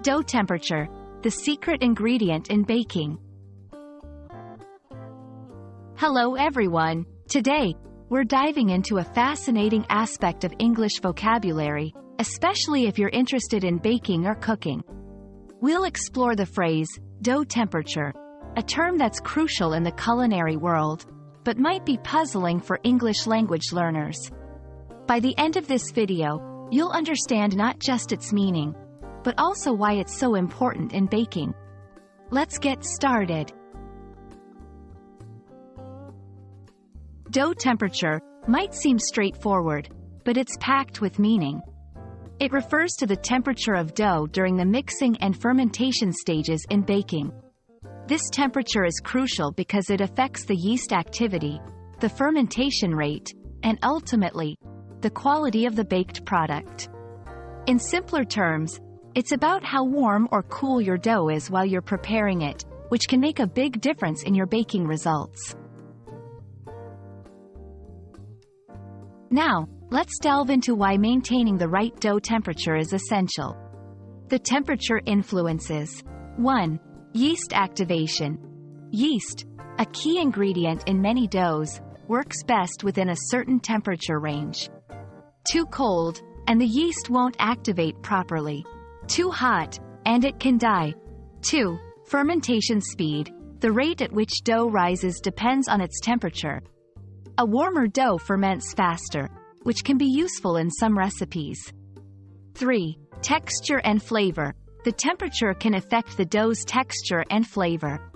Dough temperature, the secret ingredient in baking. Hello everyone. Today, we're diving into a fascinating aspect of English vocabulary, especially if you're interested in baking or cooking. We'll explore the phrase, dough temperature, a term that's crucial in the culinary world, but might be puzzling for English language learners. By the end of this video, you'll understand not just its meaning, but also why it's so important in baking. Let's get started. Dough temperature might seem straightforward, but it's packed with meaning. It refers to the temperature of dough during the mixing and fermentation stages in baking. This temperature is crucial because it affects the yeast activity, the fermentation rate, and ultimately, the quality of the baked product. In simpler terms, it's about how warm or cool your dough is while you're preparing it, which can make a big difference in your baking results. Now, let's delve into why maintaining the right dough temperature is essential. The temperature influences 1. Yeast activation. Yeast, a key ingredient in many doughs, works best within a certain temperature range. Too cold, and the yeast won't activate properly. Too hot, and it can die. 2. Fermentation speed. The rate at which dough rises depends on its temperature. A warmer dough ferments faster, which can be useful in some recipes. 3. Texture and flavor. The temperature can affect the dough's texture and flavor.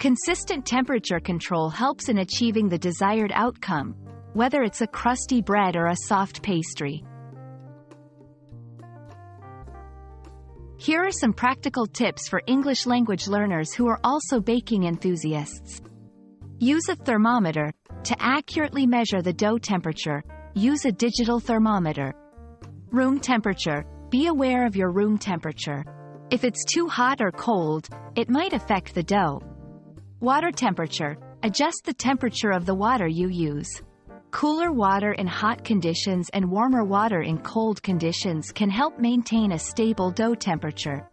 Consistent temperature control helps in achieving the desired outcome, whether it's a crusty bread or a soft pastry. Here are some practical tips for English language learners who are also baking enthusiasts. Use a thermometer. To accurately measure the dough temperature, use a digital thermometer. Room temperature. Be aware of your room temperature. If it's too hot or cold, it might affect the dough. Water temperature. Adjust the temperature of the water you use. Cooler water in hot conditions and warmer water in cold conditions can help maintain a stable dough temperature.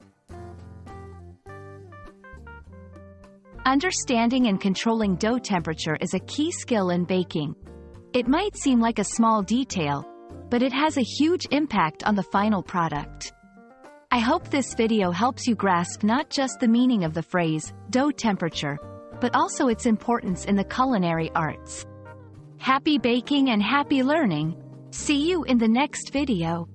Understanding and controlling dough temperature is a key skill in baking. It might seem like a small detail, but it has a huge impact on the final product. I hope this video helps you grasp not just the meaning of the phrase, dough temperature, but also its importance in the culinary arts. Happy baking and happy learning! See you in the next video.